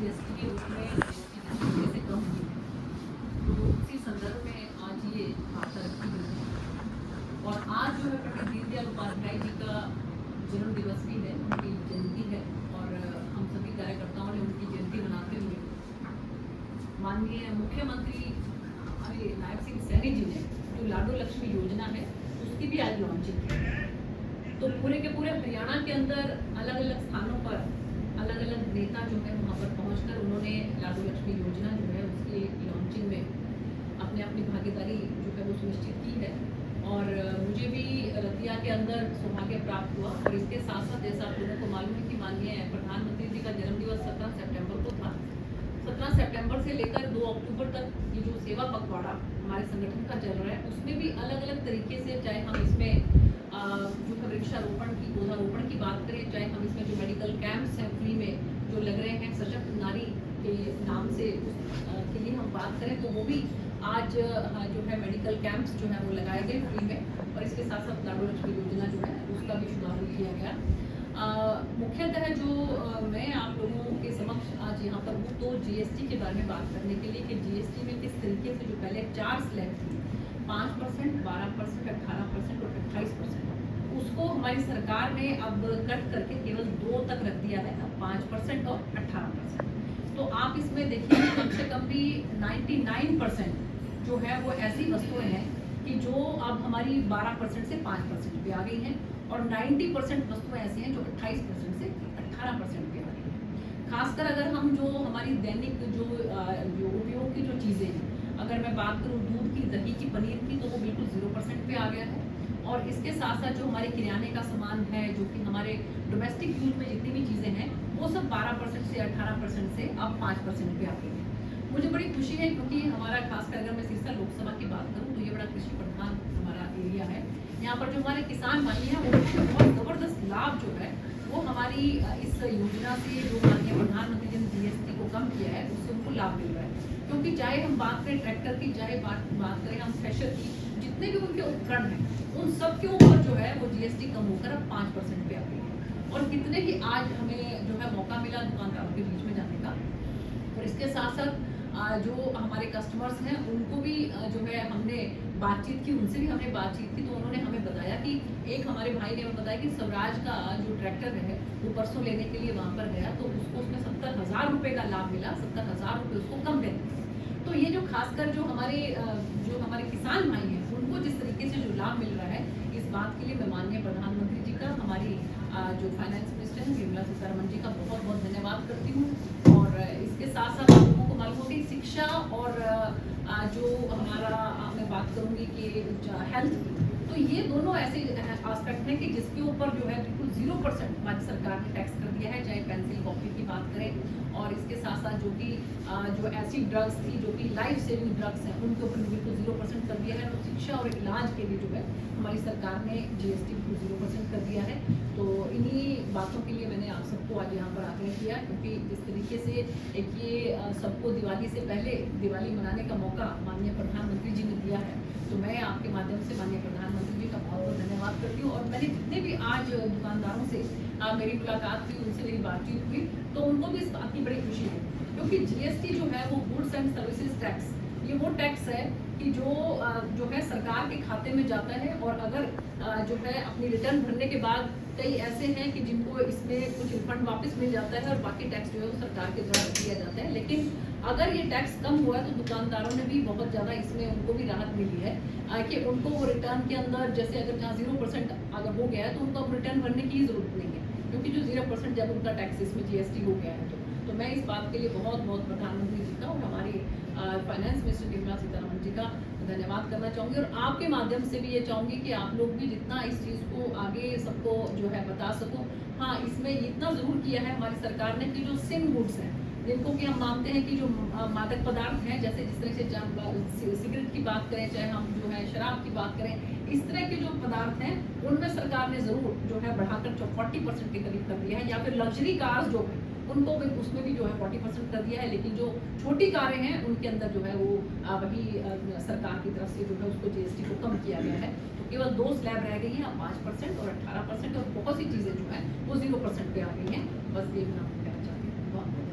GST के रूप में जीएसटी कैसे कम हुई है, तो उसी संदर्भ में आज ये वार्ता रखी गई है। और आज जो है पंडित दीनदयाल उपाध्याय जी का जन्म दिवस भी है, उनकी जयंती है और हम सभी कार्यकर्ताओं ने उनकी जयंती मनाते हुए माननीय मुख्यमंत्री हमारे नायब सिंह सैनी जी ने जो लाडो लक्ष्मी योजना है उसकी भी आज लॉन्चिंग की। तो पूरे के पूरे हरियाणा के अंदर अलग अलग स्थानों पर अलग अलग नेता जो है वहाँ पर पहुँचकर उन्होंने लाडो लक्ष्मी योजना जो है उसकी लॉन्चिंग में अपने अपनी भागीदारी जो है वो सुनिश्चित की है। और मुझे भी रतिया के अंदर सौभाग्य प्राप्त हुआ। और इसके साथ साथ जैसा आप लोगों को मालूम है कि माननीय प्रधानमंत्री जी का जन्मदिवस 17 सितंबर को था। 17 सितंबर से लेकर 2 अक्टूबर तक ये जो सेवा पखवाड़ा हमारे संगठन का चल रहा है उसमें भी अलग अलग तरीके से, चाहे हम इसमें जो है वृक्षारोपण की पौधारोपण की बात करें, चाहे हम इसमें जो मेडिकल कैंप्स हैं फ्री में जो लग रहे हैं सशक्त नारी के नाम से के लिए हम बात करें, तो वो भी आज जो है मेडिकल कैंप्स जो है वो लगाए गए फ्री में। और इसके साथ साथ लाडो लक्ष्मी योजना जो है उसका भी शुभारंभ किया गया। मुख्यतः जो मैं आप लोगों के समक्ष आज यहाँ पर हूँ तो जीएसटी के बारे में बात करने के लिए कि जीएसटी में किस तरीके से जो पहले 4 स्लैब थी 5%, 12%, 18% और 28%, उसको हमारी सरकार ने अब कट करके केवल 2 तक रख दिया है, अब 5% और 18%। तो आप इसमें देखिए कम से कम भी 99% जो है वो ऐसी वस्तुएं हैं कि जो अब हमारी 12% से 5% पे आ गई हैं और 90% वस्तुएं ऐसी हैं जो 28% से 18% पे आ गई हैं। खासकर अगर हम जो हमारी दैनिक जो उपयोग की जो चीज़ें हैं, अगर मैं बात करूँ दूध की, दही की, पनीर की, तो वो बिल्कुल 0% पे आ गया है। और इसके साथ साथ जो हमारे किराने का सामान है, जो कि हमारे डोमेस्टिक यूज में जितनी भी चीज़ें हैं वो सब 12% से 18% से अब 5% पे आ गई है। मुझे बड़ी खुशी है क्योंकि हमारा खासकर अगर मैं सिरसा लोकसभा की बात करूँ तो ये बड़ा कृषि प्रधान हमारा एरिया है। यहाँ पर जो हमारे किसान भाई हैं उनको बहुत ज़बरदस्त लाभ जो है वो हमारी इस योजना से जो माननीय प्रधानमंत्री जी ने जीएसटी को कम किया है उससे उनको लाभ मिल रहा है। क्योंकि चाहे हम बात करें ट्रैक्टर की, चाहे बात करें हम थ्रेशर की, जितने भी उनके उपकरण हैं उन सब के ऊपर जो है वो जीएसटी कम होकर अब 5% पे आ गई है। और कितने ही आज हमें जो है मौका मिला दुकानदारों के बीच में जाने का। और इसके साथ साथ जो हमारे कस्टमर्स हैं उनको भी जो है हमने बातचीत की, उनसे भी हमने बातचीत की, तो उन्होंने हमें बताया कि एक हमारे भाई ने हमें बताया कि स्वराज का जो ट्रैक्टर है वो परसों लेने के लिए वहाँ पर गया तो उसको उसमें 70,000 रुपये का लाभ मिला, 70,000 रुपये उसको कम देने। तो ये जो खासकर जो हमारे किसान भाई हैं उनको जिस तरीके से जो लाभ मिल रहा है, इस बात के लिए मैं माननीय प्रधानमंत्री जी का, हमारी जो फाइनेंस मिनिस्टर हैं निर्मला सीतारमण जी का बहुत बहुत धन्यवाद करती हूँ। और इसके साथ साथ आप लोगों को मालूम हो कि शिक्षा और जो हमारा मैं बात करूँगी कि हेल्थ की, तो ये दोनों ऐसे एस्पेक्ट हैं कि जिसके ऊपर जो है बिल्कुल 0% हमारी सरकार ने टैक्स कर दिया है, चाहे पेंसिल कॉपी की बात करें। और इसके साथ साथ जो कि जो ऐसी ड्रग्स थी जो कि लाइफ सेविंग ड्रग्स हैं उनके ऊपर बिल्कुल 0% कर दिया है। तो शिक्षा और इलाज के लिए जो है हमारी सरकार ने जीएसटी बिल्कुल 0% कर दिया है। तो इन्हीं बातों के लिए मैंने आप सबको आज यहाँ पर आग्रह किया, क्योंकि जिस तरीके से एक ये सबको दिवाली से पहले दिवाली मनाने का मौका माननीय प्रधानमंत्री जी ने दिया है, तो मैं आपके माध्यम से माननीय प्रधानमंत्री जी का बहुत बहुत धन्यवाद करती हूँ। और मैंने जितने भी आज दुकानदारों से मेरी मुलाकात हुई, उनसे मेरी बातचीत हुई, तो उनको भी इस बात की बड़ी खुशी है, क्योंकि जीएसटी जो है वो गुड्स एंड सर्विसेज टैक्स, ये वो टैक्स है कि जो है सरकार के खाते में जाता है। और अगर जो है अपनी रिटर्न भरने के बाद कई ऐसे हैं कि जिनको इसमें कुछ रिफंड वापस मिल जाता है और बाकी टैक्स जो है वो सरकार के द्वारा दिया जाता है। लेकिन अगर ये टैक्स कम हुआ है तो दुकानदारों ने भी बहुत ज़्यादा इसमें उनको भी राहत मिली है कि उनको वो रिटर्न के अंदर, जैसे अगर जहाँ 0% अगर हो गया है तो उनको अब रिटर्न भरने की ज़रूरत नहीं है, क्योंकि जो 0% जब उनका टैक्स इसमें जीएसटी हो गया है। तो मैं इस बात के लिए बहुत बहुत प्रधानमंत्री जी का और हमारी फाइनेंस मिनिस्टर निर्मला सीतारमण जी का धन्यवाद करना चाहूँगी। और आपके माध्यम से भी ये चाहूँगी कि आप लोग भी जितना इस चीज़ को आगे सबको जो है बता सको। हाँ, इसमें इतना ज़रूर किया है हमारी सरकार ने कि जो सिन गुड्स हैं, जिनको कि हम मानते हैं कि जो मादक पदार्थ हैं, जैसे जिस तरह से सिगरेट की बात करें, चाहे हम जो है शराब की बात करें, इस तरह के जो पदार्थ हैं उनमें सरकार ने ज़रूर जो है बढ़ाकर 40% के करीब कर दिया है। या फिर लग्जरी कार्स जो है उनको भी उसमें भी जो है 40% कर दिया है। लेकिन जो छोटी कारें हैं उनके अंदर जो है वो वही सरकार की तरफ से जो है उसको जीएसटी को कम किया गया है। तो केवल 2 स्लैब रह गई हैं, 5% और 18%, और बहुत सी चीज़ें जो है वो 0% पे आ गई हैं। बस ये